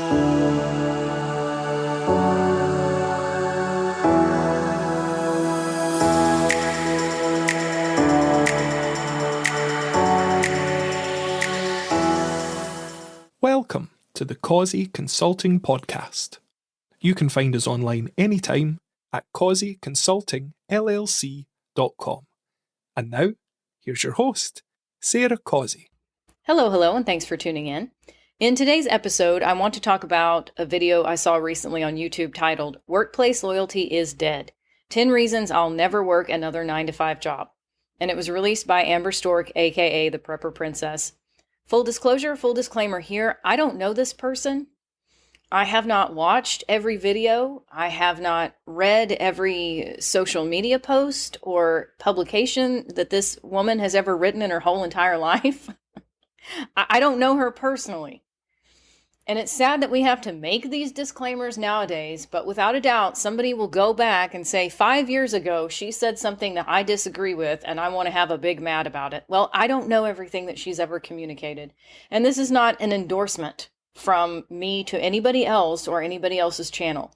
Welcome to the Causey Consulting Podcast. You can find us online anytime at causeyconsultingllc.com. And now, here's your host, Sarah Causey. Hello, and thanks for tuning in. In today's episode, I want to talk about a video I saw recently on YouTube titled, Workplace Loyalty is Dead. 10 Reasons I'll Never Work Another 9-to-5 Job. And it was released by Amber Stork, aka the Prepper Princess. Full disclosure, full disclaimer here, I don't know this person. I have not watched every video. I have not read every social media post or publication that this woman has ever written in her whole entire life. I don't know her personally. And it's sad that we have to make these disclaimers nowadays, but without a doubt, somebody will go back and say, 5 years ago, she said something that I disagree with, and I want to have a big mad about it. Well, I don't know everything that she's ever communicated. And this is not an endorsement from me to anybody else or anybody else's channel.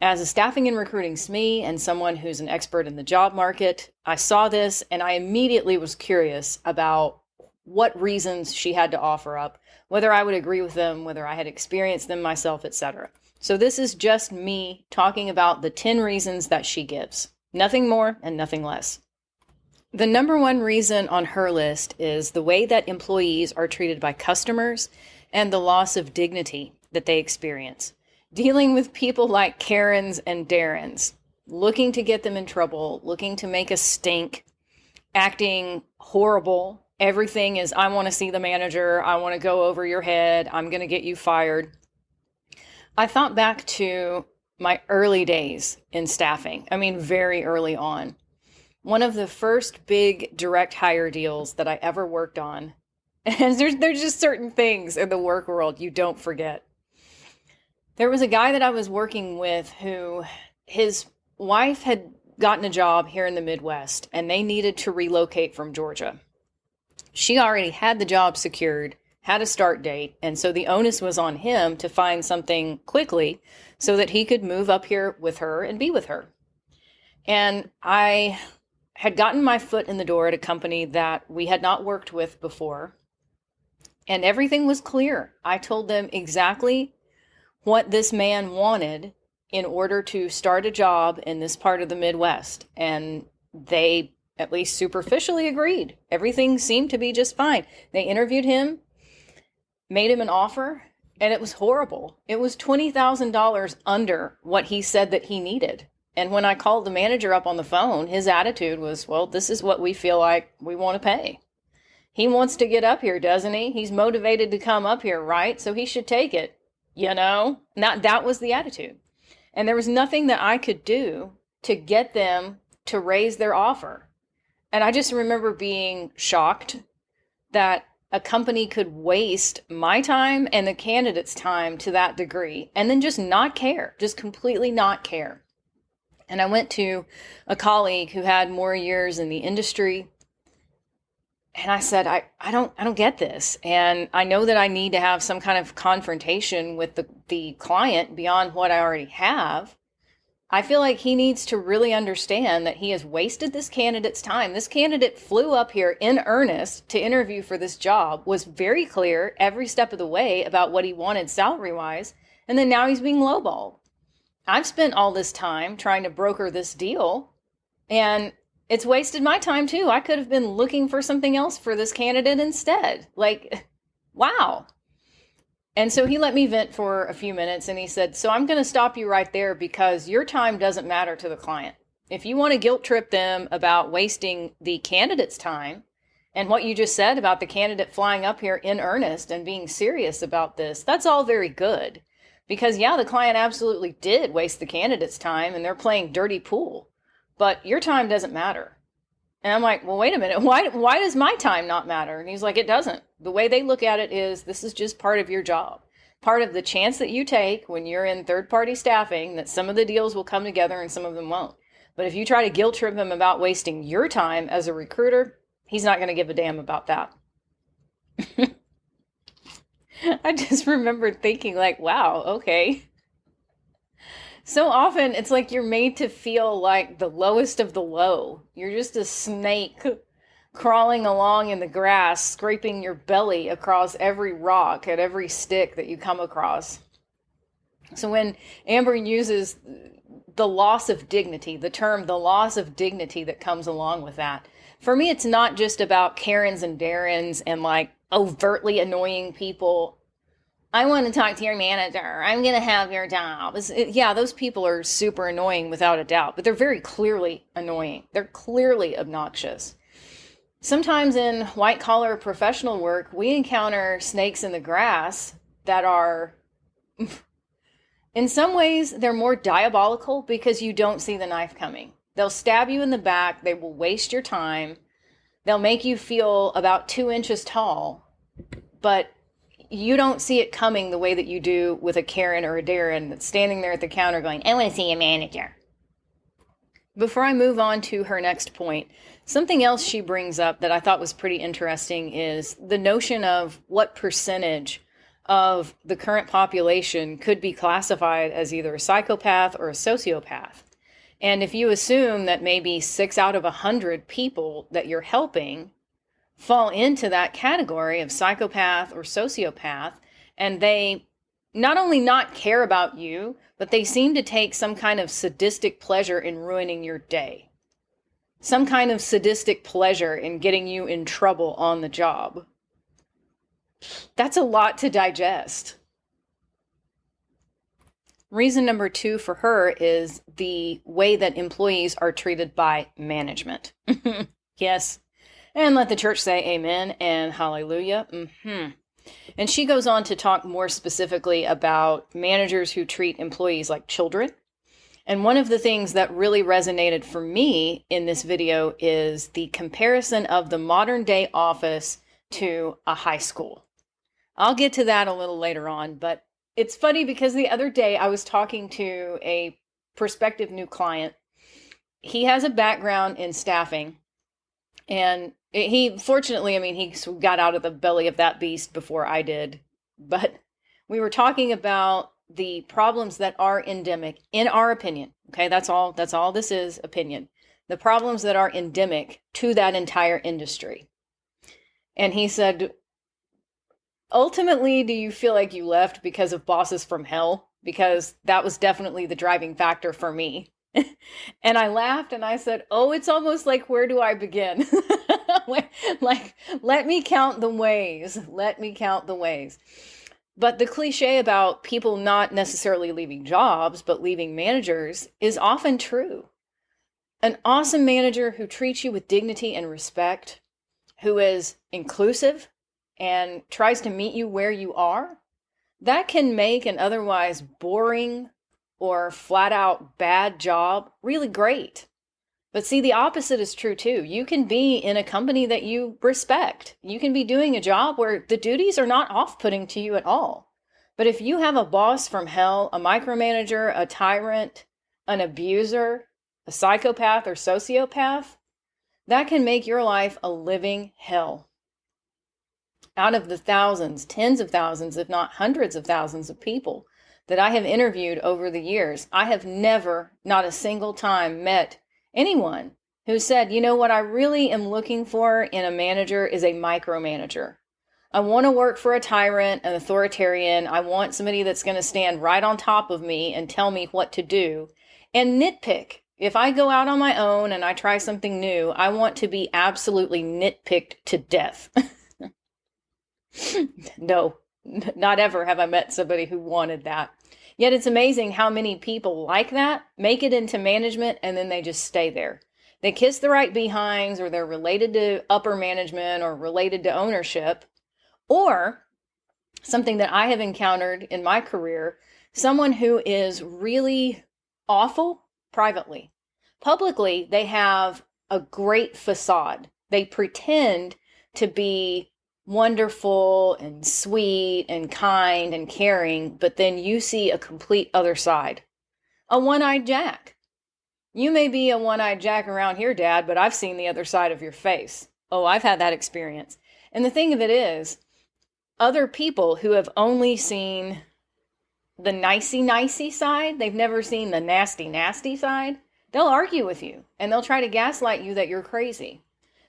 As a staffing and recruiting SME and someone who's an expert in the job market, I saw this and I immediately was curious about what reasons she had to offer up, whether I would agree with them, whether I had experienced them myself, etc. So this is just me talking about the 10 reasons that she gives. Nothing more and nothing less. The number one reason on her list is the way that employees are treated by customers and the loss of dignity that they experience. Dealing with people like Karens and Darrens, looking to get them in trouble, looking to make us stink, acting horrible. Everything is, I want to see the manager. I want to go over your head. I'm going to get you fired. I thought back to my early days in staffing. I mean, very early on. One of the first big direct hire deals that I ever worked on. And there's just certain things in the work world you don't forget. There was a guy that I was working with who his wife had gotten a job here in the Midwest and they needed to relocate from Georgia. She already had the job secured, had a start date, and so the onus was on him to find something quickly so that he could move up here with her and be with her. And I had gotten my foot in the door at a company that we had not worked with before, and everything was clear. I told them exactly what this man wanted in order to start a job in this part of the Midwest, and they at least superficially agreed. Everything seemed to be just fine. They interviewed him, made him an offer, and it was horrible. It was $20,000 under what he said that he needed. And when I called the manager up on the phone, his attitude was, well, this is what we feel like we want to pay. He wants to get up here, doesn't he? He's motivated to come up here, right? So he should take it, you know? That was the attitude. And there was nothing that I could do to get them to raise their offer. And I just remember being shocked that a company could waste my time and the candidate's time to that degree and then just not care, just completely not care. And I went to a colleague who had more years in the industry and I said, I don't get this. And I know that I need to have some kind of confrontation with the client beyond what I already have. I feel like he needs to really understand that he has wasted this candidate's time. This candidate flew up here in earnest to interview for this job, was very clear every step of the way about what he wanted salary-wise, and then now he's being lowballed. I've spent all this time trying to broker this deal, and it's wasted my time too. I could have been looking for something else for this candidate instead. Like, wow. And so he let me vent for a few minutes and he said, so I'm going to stop you right there because your time doesn't matter to the client. If you want to guilt trip them about wasting the candidate's time and what you just said about the candidate flying up here in earnest and being serious about this, that's all very good. Because yeah, the client absolutely did waste the candidate's time and they're playing dirty pool, but your time doesn't matter. And I'm like, well, wait a minute. Why does my time not matter? And he's like, it doesn't. The way they look at it is this is just part of your job. Part of the chance that you take when you're in third-party staffing that some of the deals will come together and some of them won't. But if you try to guilt trip him about wasting your time as a recruiter, he's not going to give a damn about that. I just remember thinking like, wow, okay. So often it's like you're made to feel like the lowest of the low. You're just a snake crawling along in the grass, scraping your belly across every rock at every stick that you come across. So when Amber uses the loss of dignity, the term the loss of dignity that comes along with that, for me, it's not just about Karens and Darrens and like overtly annoying people. I want to talk to your manager. I'm going to have your job. Yeah, those people are super annoying without a doubt, but they're very clearly annoying. They're clearly obnoxious. Sometimes in white collar professional work, we encounter snakes in the grass that are, in some ways, they're more diabolical because you don't see the knife coming. They'll stab you in the back. They will waste your time. They'll make you feel about 2 inches tall, but you don't see it coming the way that you do with a Karen or a Darren that's standing there at the counter going, I want to see a manager. Before I move on to her next point, something else she brings up that I thought was pretty interesting is the notion of what percentage of the current population could be classified as either a psychopath or a sociopath. And if you assume that maybe 6 out of 100 people that you're helping fall into that category of psychopath or sociopath, and they not only not care about you, but they seem to take some kind of sadistic pleasure in ruining your day. Some kind of sadistic pleasure in getting you in trouble on the job. That's a lot to digest. Reason number 2 for her is the way that employees are treated by management. Yes. And let the church say amen and hallelujah. And she goes on to talk more specifically about managers who treat employees like children. And one of the things that really resonated for me in this video is the comparison of the modern day office to a high school. I'll get to that a little later on, but it's funny because the other day I was talking to a prospective new client. He has a background in staffing, and he, fortunately, he got out of the belly of that beast before I did. But we were talking about the problems that are endemic, in our opinion. Okay, that's all this is, opinion. The problems that are endemic to that entire industry. And he said, ultimately, do you feel like you left because of bosses from hell? Because that was definitely the driving factor for me. And I laughed and I said, oh, it's almost like, where do I begin? Like, let me count the ways. Let me count the ways. But the cliche about people not necessarily leaving jobs, but leaving managers is often true. An awesome manager who treats you with dignity and respect, who is inclusive and tries to meet you where you are, that can make an otherwise boring or flat out bad job really great. But see, the opposite is true too. You can be in a company that you respect. You can be doing a job where the duties are not off-putting to you at all. But if you have a boss from hell, a micromanager, a tyrant, an abuser, a psychopath or sociopath, that can make your life a living hell. Out of the thousands, tens of thousands, if not hundreds of thousands of people that I have interviewed over the years, I have never, not a single time, met anyone who said, you know what I really am looking for in a manager is a micromanager. I want to work for a tyrant, an authoritarian. I want somebody that's going to stand right on top of me and tell me what to do and nitpick. If I go out on my own and I try something new, I want to be absolutely nitpicked to death. No, not ever have I met somebody who wanted that. Yet it's amazing how many people like that make it into management and then they just stay there. They kiss the right behinds, or they're related to upper management or related to ownership. Or something that I have encountered in my career, someone who is really awful privately. Publicly, they have a great facade. They pretend to be wonderful and sweet and kind and caring, but then you see a complete other side. A one-eyed jack. You may be a one-eyed jack around here, Dad, but I've seen the other side of your face. Oh, I've had that experience. And the thing of it is, other people who have only seen the nicey side, they've never seen the nasty side, they'll argue with you and they'll try to gaslight you that you're crazy.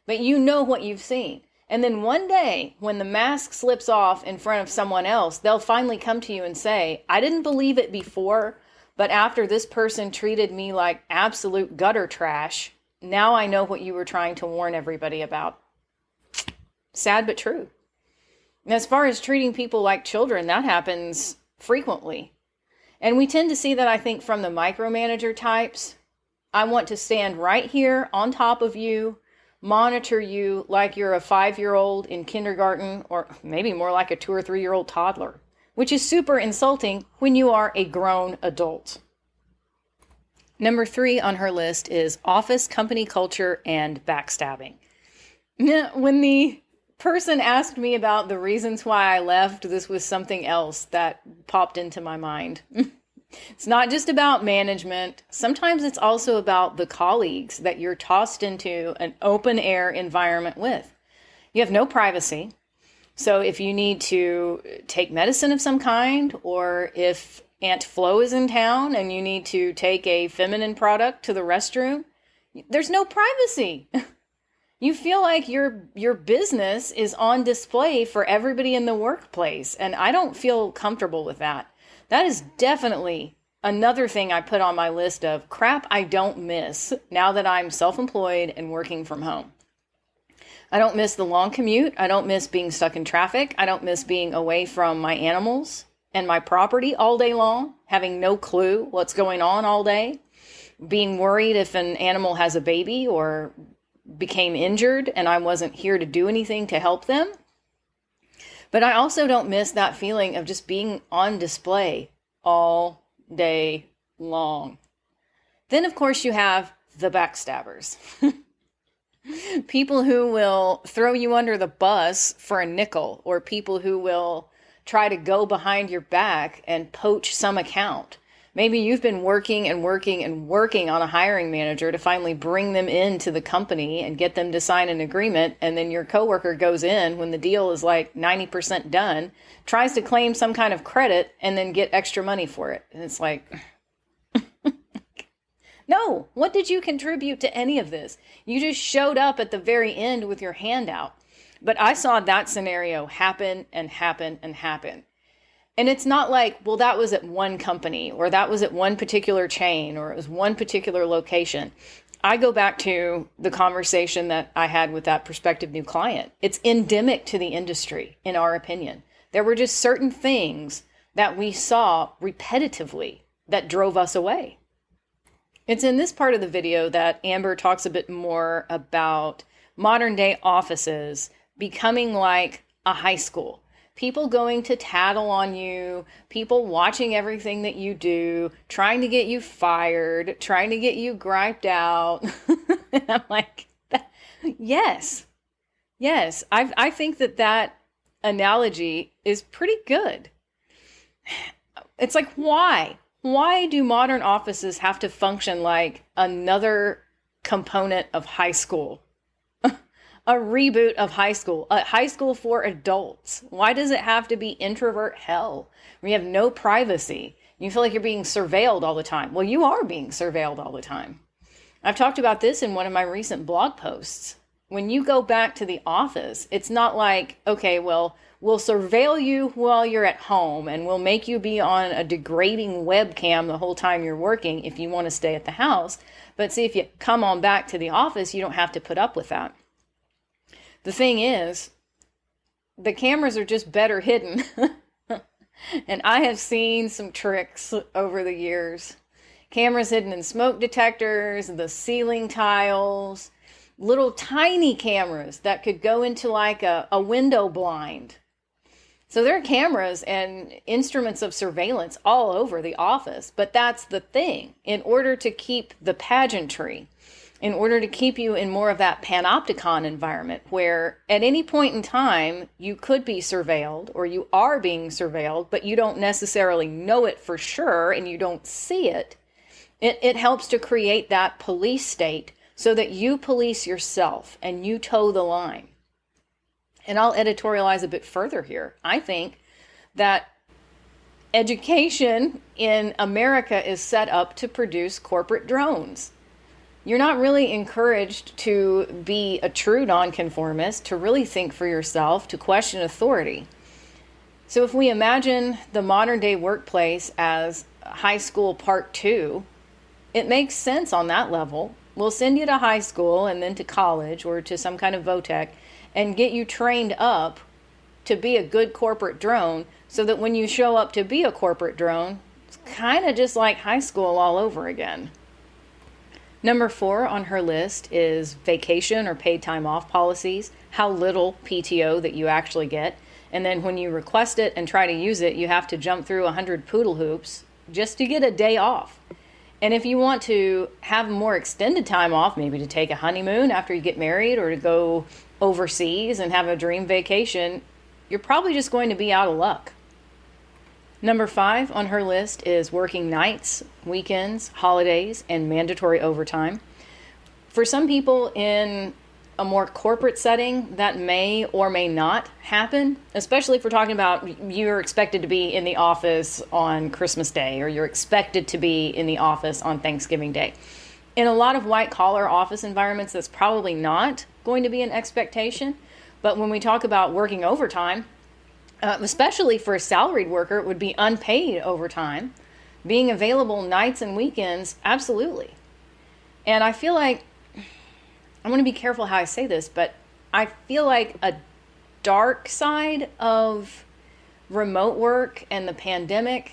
But you know what you've seen. And then one day, when the mask slips off in front of someone else, they'll finally come to you and say, I didn't believe it before, but after this person treated me like absolute gutter trash, now I know what you were trying to warn everybody about. Sad but true. And as far as treating people like children, that happens frequently. And we tend to see that, I think, from the micromanager types. I want to stand right here on top of you, monitor you like you're a 5-year-old in kindergarten, or maybe more like a 2 or 3-year-old toddler, which is super insulting when you are a grown adult. Number 3 on her list is office company culture and backstabbing. When the person asked me about the reasons why I left, this was something else that popped into my mind. It's not just about management. Sometimes it's also about the colleagues that you're tossed into an open air environment with. You have no privacy. So if you need to take medicine of some kind, or if Aunt Flo is in town and you need to take a feminine product to the restroom, there's no privacy. You feel like your business is on display for everybody in the workplace, and I don't feel comfortable with that. That is definitely another thing I put on my list of crap I don't miss now that I'm self-employed and working from home. I don't miss the long commute. I don't miss being stuck in traffic. I don't miss being away from my animals and my property all day long, having no clue what's going on all day, being worried if an animal has a baby or became injured and I wasn't here to do anything to help them. But I also don't miss that feeling of just being on display all day long. Then, of course, you have the backstabbers. People who will throw you under the bus for a nickel, or people who will try to go behind your back and poach some account. Maybe you've been working on a hiring manager to finally bring them into the company and get them to sign an agreement. And then your coworker goes in when the deal is like 90% done, tries to claim some kind of credit and then get extra money for it. And it's like, no, what did you contribute to any of this? You just showed up at the very end with your hand out. But I saw that scenario happen and happen and happen. And it's not like, well, that was at one company, or that was at one particular chain, or it was one particular location. I go back to the conversation that I had with that prospective new client. It's endemic to the industry, in our opinion. There were just certain things that we saw repetitively that drove us away. It's in this part of the video that Amber talks a bit more about modern day offices becoming like a high school. People going to tattle on you, people watching everything that you do, trying to get you fired, trying to get you griped out. And I'm like, yes. I think that analogy is pretty good. It's like, why? Why do modern offices have to function like another component of high school? A reboot of high school, a high school for adults. Why does it have to be introvert hell, where you have no privacy? You feel like you're being surveilled all the time. Well, you are being surveilled all the time. I've talked about this in one of my recent blog posts. When you go back to the office, it's not like, okay, well, we'll surveil you while you're at home and we'll make you be on a degrading webcam the whole time you're working if you want to stay at the house. But see, if you come on back to the office, you don't have to put up with that. The thing is, the cameras are just better hidden. And I have seen some tricks over the years. Cameras hidden in smoke detectors, the ceiling tiles, little tiny cameras that could go into like a window blind. So there are cameras and instruments of surveillance all over the office. But that's the thing. In order to keep the pageantry, in order to keep you in more of that panopticon environment where at any point in time you could be surveilled or you are being surveilled, but you don't necessarily know it for sure and you don't see it, it helps to create that police state so that you police yourself and you toe the line. And I'll editorialize a bit further here. I think that education in America is set up to produce corporate drones. You're not really encouraged to be a true nonconformist, to really think for yourself, to question authority. So if we imagine the modern day workplace as high school part 2, it makes sense on that level. We'll send you to high school and then to college or to some kind of VOTEC and get you trained up to be a good corporate drone so that when you show up to be a corporate drone, it's kind of just like high school all over again. Number 4 on her list is vacation or paid time off policies, how little PTO that you actually get. And then when you request it and try to use it, you have to jump through 100 poodle hoops just to get a day off. And if you want to have more extended time off, maybe to take a honeymoon after you get married or to go overseas and have a dream vacation, you're probably just going to be out of luck. Number 5 on her list is working nights, weekends, holidays, and mandatory overtime. For some people in a more corporate setting, that may or may not happen, especially if we're talking about you're expected to be in the office on Christmas Day or you're expected to be in the office on Thanksgiving Day. In a lot of white-collar office environments, that's probably not going to be an expectation. But when we talk about working overtime, especially for a salaried worker, it would be unpaid overtime. Being available nights and weekends, absolutely. And I feel like, I want to be careful how I say this, but I feel like a dark side of remote work and the pandemic,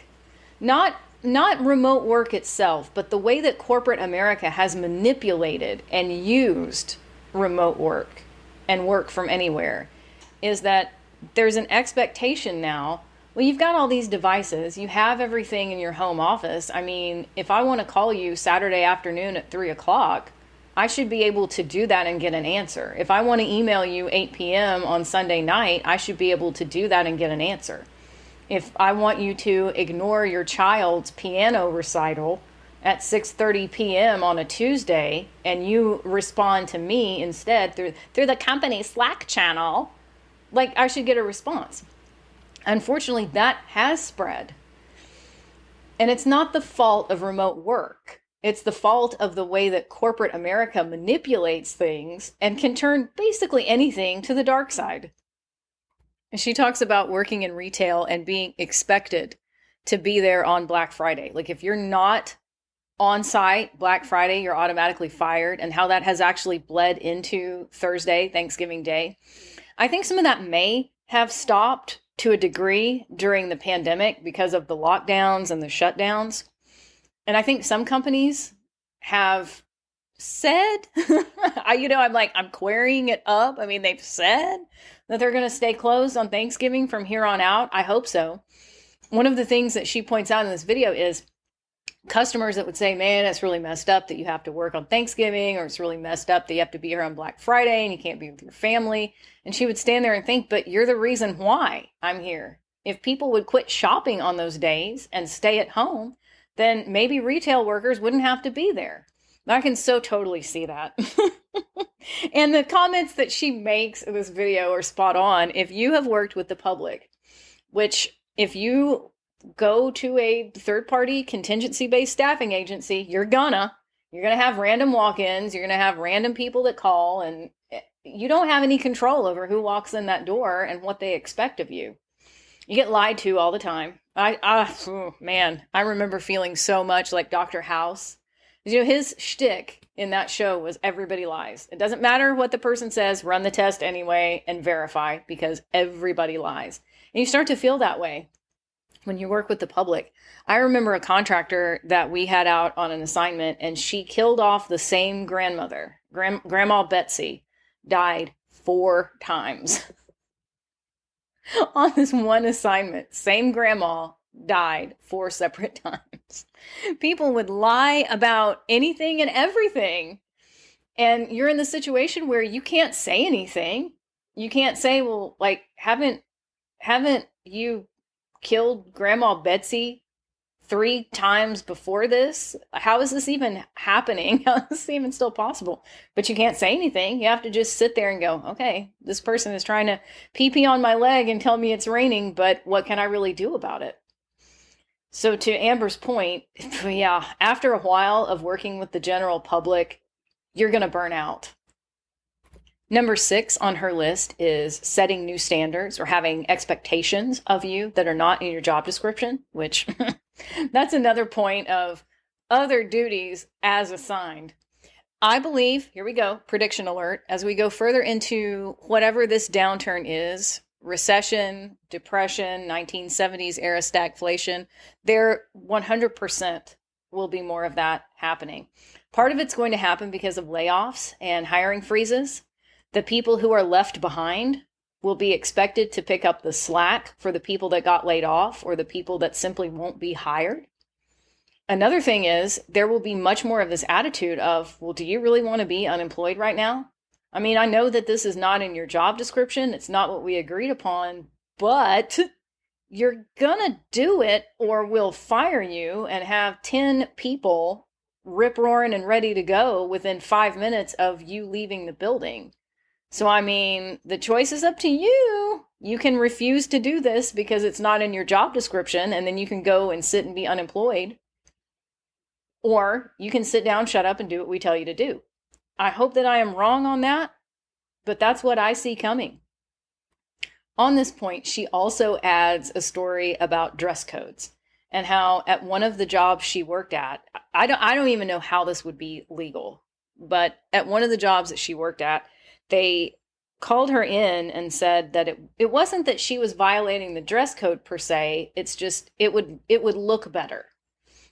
not remote work itself, but the way that corporate America has manipulated and used remote work and work from anywhere, is that there's an expectation now. Well, you've got all these devices. You have everything in your home office. I mean, if I want to call you Saturday afternoon at 3 o'clock, I should be able to do that and get an answer. If I want to email you 8 p.m. on Sunday night, I should be able to do that and get an answer. If I want you to ignore your child's piano recital at 6:30 p.m. on a Tuesday and you respond to me instead through the company Slack channel, like, I should get a response. Unfortunately, that has spread. And it's not the fault of remote work. It's the fault of the way that corporate America manipulates things and can turn basically anything to the dark side. And she talks about working in retail and being expected to be there on Black Friday. Like, if you're not on site Black Friday, you're automatically fired, and how that has actually bled into Thursday, Thanksgiving Day. I think some of that may have stopped to a degree during the pandemic because of the lockdowns and the shutdowns. And I think some companies have said, I'm querying it up. I mean, they've said that they're going to stay closed on Thanksgiving from here on out. I hope so. One of the things that she points out in this video is customers that would say, man, it's really messed up that you have to work on Thanksgiving, or it's really messed up that you have to be here on Black Friday and you can't be with your family. And she would stand there and think, but you're the reason why I'm here. If people would quit shopping on those days and stay at home, then maybe retail workers wouldn't have to be there. I can so totally see that. And the comments that she makes in this video are spot on. If you have worked with the public, which if you go to a third-party contingency-based staffing agency, you're gonna have random walk-ins, you're gonna have random people that call, and you don't have any control over who walks in that door and what they expect of you. You get lied to all the time. I remember feeling so much like Dr. House. His shtick in that show was everybody lies. It doesn't matter what the person says, run the test anyway and verify, because everybody lies. And you start to feel that way when you work with the public. I remember a contractor that we had out on an assignment, and she killed off the same grandmother. Grandma Betsy died 4 times. On this one assignment. Same grandma died 4 separate times. People would lie about anything and everything. And you're in the situation where you can't say anything. You can't say, well, like, haven't you killed Grandma Betsy 3 times before this. How is this even happening? How is this even still possible? But you can't say anything. You have to just sit there and go, okay, this person is trying to pee on my leg and tell me it's raining, but what can I really do about it? So to Amber's point, yeah, after a while of working with the general public, you're going to burn out. Number 6 on her list is setting new standards or having expectations of you that are not in your job description, which that's another point of other duties as assigned. I believe, here we go, prediction alert, as we go further into whatever this downturn is, recession, depression, 1970s era stagflation, there 100% will be more of that happening. Part of it's going to happen because of layoffs and hiring freezes. The people who are left behind will be expected to pick up the slack for the people that got laid off or the people that simply won't be hired. Another thing is there will be much more of this attitude of, well, do you really want to be unemployed right now? I mean, I know that this is not in your job description. It's not what we agreed upon, but you're gonna do it or we'll fire you and have 10 people rip-roaring and ready to go within 5 minutes of you leaving the building. So, I mean, the choice is up to you. You can refuse to do this because it's not in your job description, and then you can go and sit and be unemployed. Or you can sit down, shut up, and do what we tell you to do. I hope that I am wrong on that, but that's what I see coming. On this point, she also adds a story about dress codes and how at one of the jobs she worked at, I don't even know how this would be legal, but at one of the jobs that she worked at, they called her in and said that it wasn't that she was violating the dress code per se. It's just it would look better.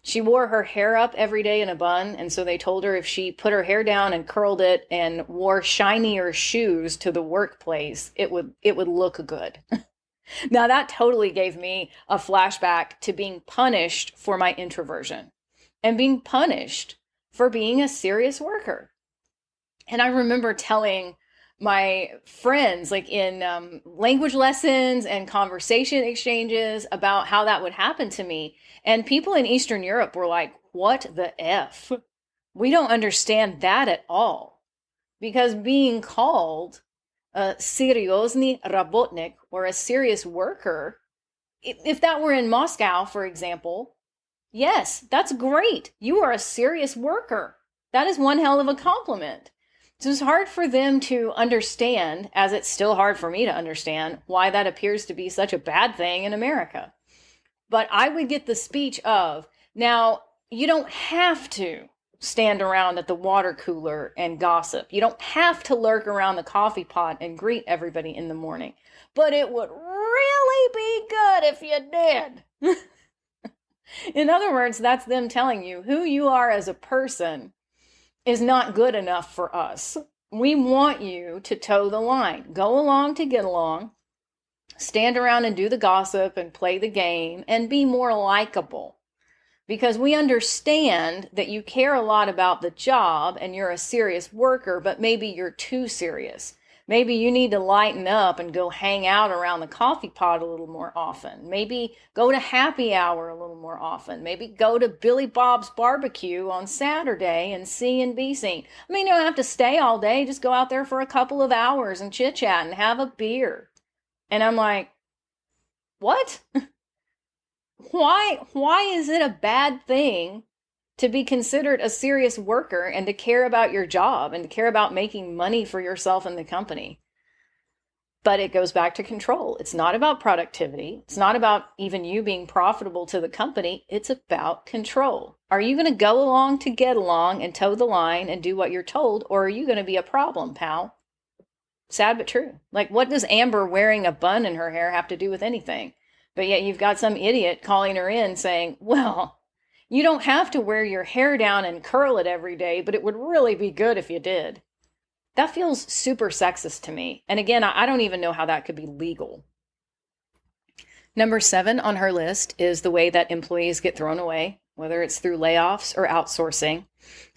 She wore her hair up every day in a bun, and so they told her if she put her hair down and curled it and wore shinier shoes to the workplace, it would look good. Now that totally gave me a flashback to being punished for my introversion and being punished for being a serious worker. And I remember telling my friends, like in language lessons and conversation exchanges, about how that would happen to me. And people in Eastern Europe were like, what the F? We don't understand that at all. Because being called a seriozny rabotnik, or a serious worker, if that were in Moscow, for example, yes, that's great. You are a serious worker. That is one hell of a compliment. So it's hard for them to understand, as it's still hard for me to understand, why that appears to be such a bad thing in America. But I would get the speech of, now, you don't have to stand around at the water cooler and gossip. You don't have to lurk around the coffee pot and greet everybody in the morning. But it would really be good if you did. In other words, that's them telling you who you are as a person is not good enough for us. We want you to toe the line. Go along to get along. Stand around and do the gossip and play the game and be more likable. Because we understand that you care a lot about the job and you're a serious worker, but maybe you're too serious. Maybe you need to lighten up and go hang out around the coffee pot a little more often. Maybe go to happy hour a little more often. Maybe go to Billy Bob's barbecue on Saturday and see and be seen. I mean, you don't have to stay all day. Just go out there for a couple of hours and chit chat and have a beer. And I'm like, what? Why is it a bad thing to be considered a serious worker and to care about your job and to care about making money for yourself and the company? But it goes back to control. It's not about productivity. It's not about even you being profitable to the company. It's about control. Are you going to go along to get along and toe the line and do what you're told, or are you going to be a problem, pal? Sad but true. Like, what does Amber wearing a bun in her hair have to do with anything? But yet you've got some idiot calling her in saying, well, you don't have to wear your hair down and curl it every day, but it would really be good if you did. That feels super sexist to me. And again, I don't even know how that could be legal. Number 7 on her list is the way that employees get thrown away, whether it's through layoffs or outsourcing.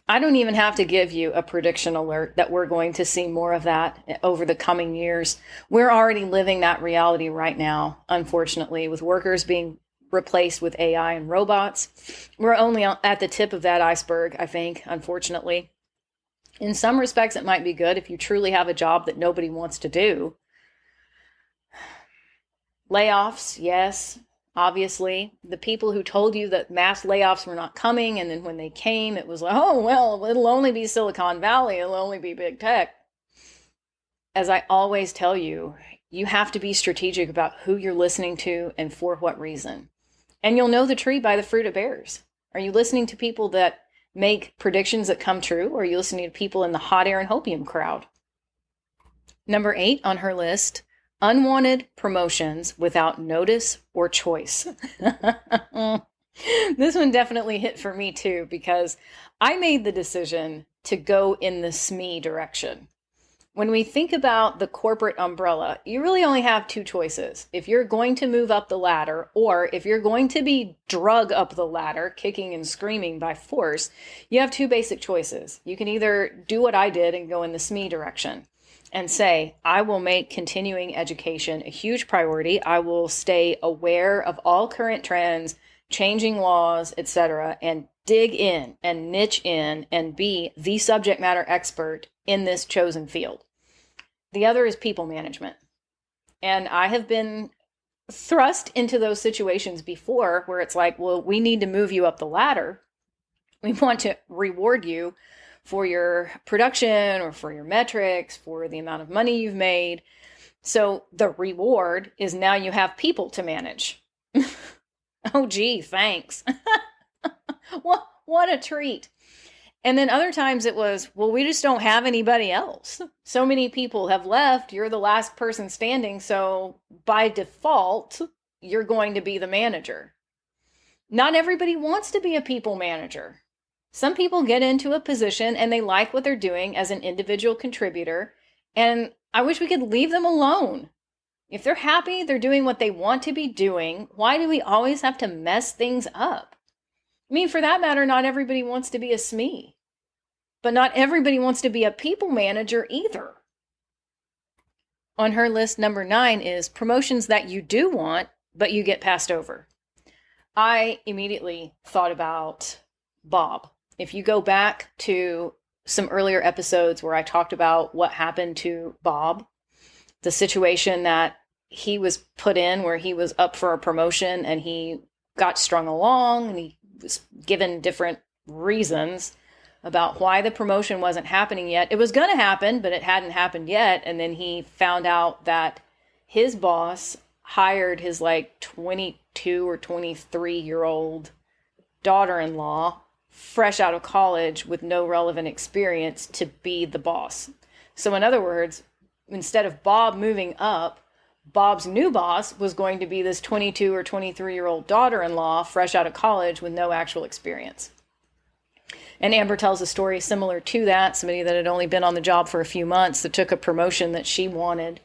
I don't even have to give you a prediction alert that we're going to see more of that over the coming years. We're already living that reality right now, unfortunately, with workers being replaced with AI and robots. We're only at the tip of that iceberg, I think, unfortunately. In some respects, it might be good if you truly have a job that nobody wants to do. Layoffs, yes, obviously. The people who told you that mass layoffs were not coming, and then when they came, it was like, oh, well, it'll only be Silicon Valley, it'll only be big tech. As I always tell you, you have to be strategic about who you're listening to and for what reason. And you'll know the tree by the fruit it bears. Are you listening to people that make predictions that come true, or are you listening to people in the hot air and hopium crowd? Number 8 on her list, unwanted promotions without notice or choice. This one definitely hit for me too, because I made the decision to go in the SME direction. When we think about the corporate umbrella, you really only have 2 choices. If you're going to move up the ladder, or if you're going to be drug up the ladder, kicking and screaming by force, you have 2 basic choices. You can either do what I did and go in the SME direction and say, I will make continuing education a huge priority. I will stay aware of all current trends, changing laws, etc., and dig in and niche in and be the subject matter expert in this chosen field. The other is people management. And I have been thrust into those situations before where it's like, well, we need to move you up the ladder. We want to reward you for your production or for your metrics, for the amount of money you've made. So the reward is now you have people to manage. Oh, gee, thanks. What a treat. And then other times it was, well, we just don't have anybody else. So many people have left. You're the last person standing. So by default, you're going to be the manager. Not everybody wants to be a people manager. Some people get into a position and they like what they're doing as an individual contributor. And I wish we could leave them alone. If they're happy, they're doing what they want to be doing. Why do we always have to mess things up? I mean, for that matter, not everybody wants to be a SME. But not everybody wants to be a people manager either. On her list, number 9 is promotions that you do want, but you get passed over. I immediately thought about Bob. If you go back to some earlier episodes where I talked about what happened to Bob, the situation that he was put in where he was up for a promotion and he got strung along and he was given different reasons about why the promotion wasn't happening yet. It was going to happen, but it hadn't happened yet. And then he found out that his boss hired his 22 or 23-year-old daughter-in-law, fresh out of college with no relevant experience, to be the boss. So in other words, instead of Bob moving up, Bob's new boss was going to be this 22 or 23-year-old daughter-in-law, fresh out of college with no actual experience. And Amber tells a story similar to that, somebody that had only been on the job for a few months that took a promotion that she wanted.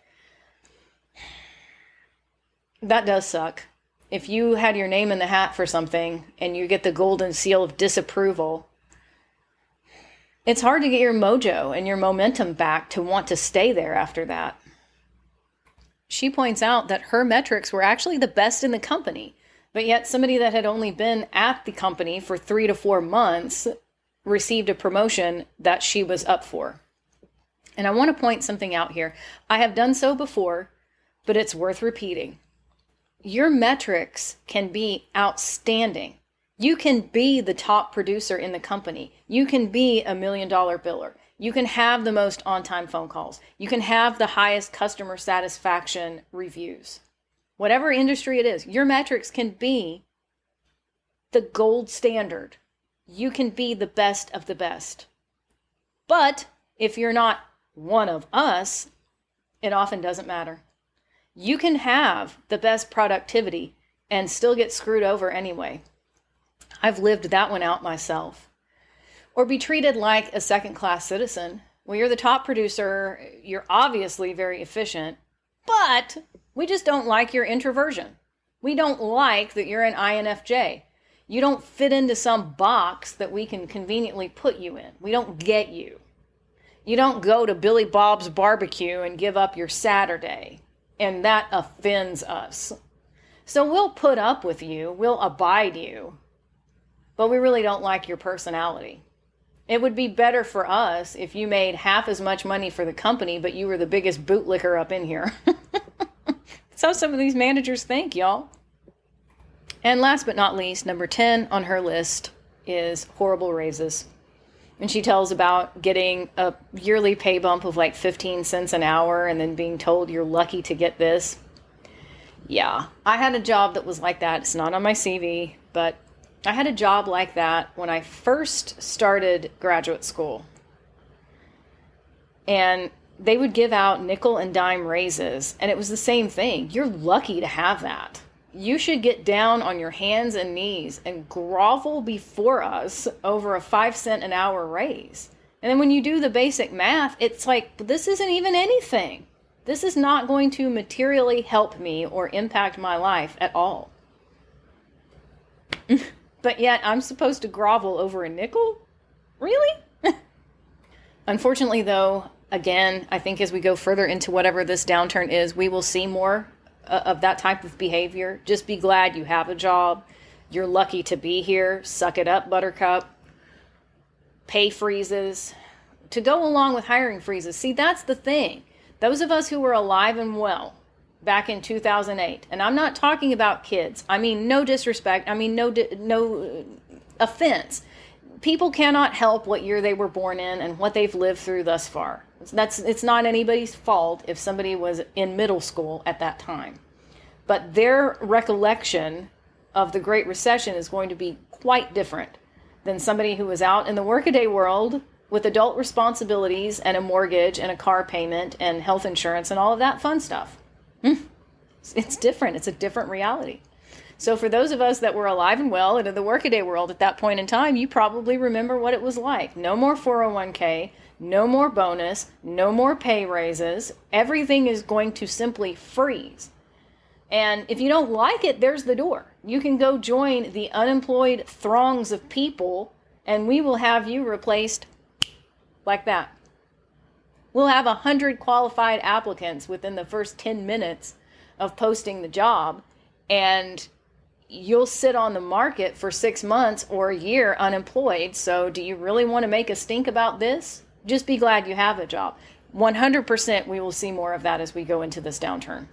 That does suck. If you had your name in the hat for something and you get the golden seal of disapproval, it's hard to get your mojo and your momentum back to want to stay there after that. She points out that her metrics were actually the best in the company, but yet somebody that had only been at the company for 3 to 4 months received a promotion that she was up for. And I want to point something out here. I have done so before, but it's worth repeating. Your metrics can be outstanding. You can be the top producer in the company. You can be $1 million biller. You can have the most on-time phone calls. You can have the highest customer satisfaction reviews. Whatever industry it is, your metrics can be the gold standard. You can be the best of the best. But if you're not one of us, it often doesn't matter. You can have the best productivity and still get screwed over anyway. I've lived that one out myself. Or be treated like a second-class citizen. Well, you're the top producer, you're obviously very efficient, but we just don't like your introversion. We don't like that you're an INFJ. You don't fit into some box that we can conveniently put you in. We don't get you. You don't go to Billy Bob's barbecue and give up your Saturday, and that offends us. So we'll put up with you, we'll abide you, but we really don't like your personality. It would be better for us if you made half as much money for the company, but you were the biggest bootlicker up in here. That's how some of these managers think, y'all. And last but not least, number 10 on her list is horrible raises. And she tells about getting a yearly pay bump of like 15 cents an hour and then being told you're lucky to get this. Yeah, I had a job that was like that. It's not on my CV, but I had a job like that when I first started graduate school. And they would give out nickel and dime raises, and it was the same thing. You're lucky to have that. You should get down on your hands and knees and grovel before us over a 5 cent an hour raise. And then when you do the basic math, it's like, this isn't even anything. This is not going to materially help me or impact my life at all. But yet I'm supposed to grovel over a nickel? Really? Unfortunately, though, again, I think as we go further into whatever this downturn is, we will see more of that type of behavior. Just be glad you have a job. You're lucky to be here. Suck it up, buttercup. Pay freezes. To go along with hiring freezes. See, that's the thing. Those of us who were alive and well back in 2008, and I'm not talking about kids. I mean, no disrespect. I mean, no offense. People cannot help what year they were born in and what they've lived through thus far. It's not anybody's fault if somebody was in middle school at that time. But their recollection of the Great Recession is going to be quite different than somebody who was out in the workaday world with adult responsibilities and a mortgage and a car payment and health insurance and all of that fun stuff. It's different. It's a different reality. So for those of us that were alive and well and in the workaday world at that point in time, you probably remember what it was like. No more 401k, no more bonus, no more pay raises. Everything is going to simply freeze. And if you don't like it, there's the door. You can go join the unemployed throngs of people, and we will have you replaced like that. We'll have 100 qualified applicants within the first 10 minutes of posting the job, and you'll sit on the market for 6 months or a year unemployed. So do you really want to make a stink about this? Just be glad you have a job. 100% we will see more of that as we go into this downturn.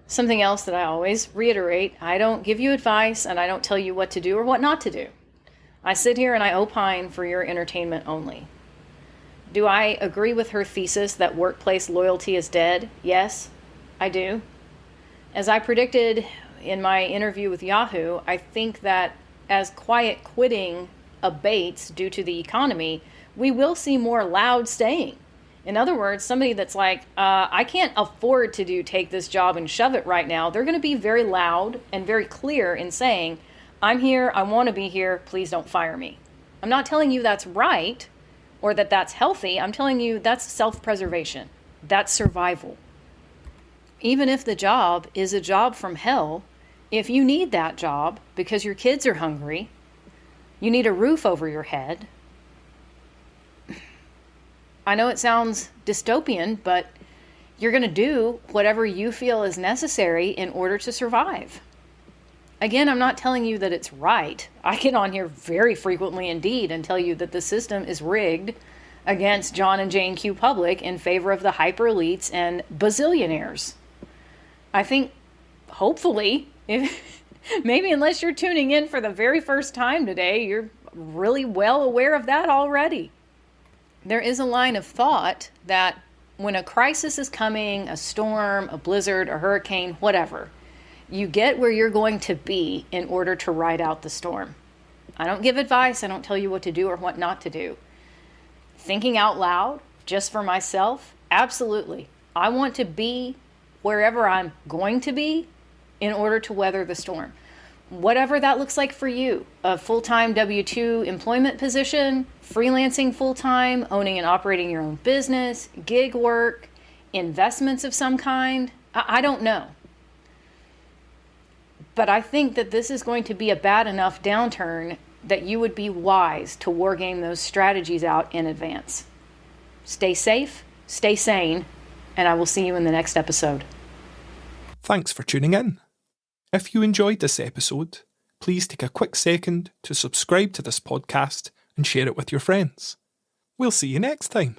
Something else that I always reiterate, I don't give you advice and I don't tell you what to do or what not to do. I sit here and I opine for your entertainment only. Do I agree with her thesis that workplace loyalty is dead? Yes, I do. As I predicted in my interview with Yahoo, I think that as quiet quitting abates due to the economy, we will see more loud staying. In other words, somebody that's like, I can't afford to take this job and shove it right now. They're going to be very loud and very clear in saying, I'm here, I want to be here, please don't fire me. I'm not telling you that's right or that that's healthy. I'm telling you that's self-preservation. That's survival. Even if the job is a job from hell, if you need that job because your kids are hungry, you need a roof over your head. I know it sounds dystopian, but you're going to do whatever you feel is necessary in order to survive. Again, I'm not telling you that it's right. I get on here very frequently indeed and tell you that the system is rigged against John and Jane Q. Public in favor of the hyper elites and bazillionaires. I think, hopefully, maybe unless you're tuning in for the very first time today, you're really well aware of that already. There is a line of thought that when a crisis is coming, a storm, a blizzard, a hurricane, whatever, you get where you're going to be in order to ride out the storm. I don't give advice. I don't tell you what to do or what not to do. Thinking out loud, just for myself, absolutely. I want to be wherever I'm going to be in order to weather the storm. Whatever that looks like for you, a full-time W-2 employment position, freelancing full-time, owning and operating your own business, gig work, investments of some kind, I don't know. But I think that this is going to be a bad enough downturn that you would be wise to wargame those strategies out in advance. Stay safe, stay sane, and I will see you in the next episode. Thanks for tuning in. If you enjoyed this episode, please take a quick second to subscribe to this podcast and share it with your friends. We'll see you next time.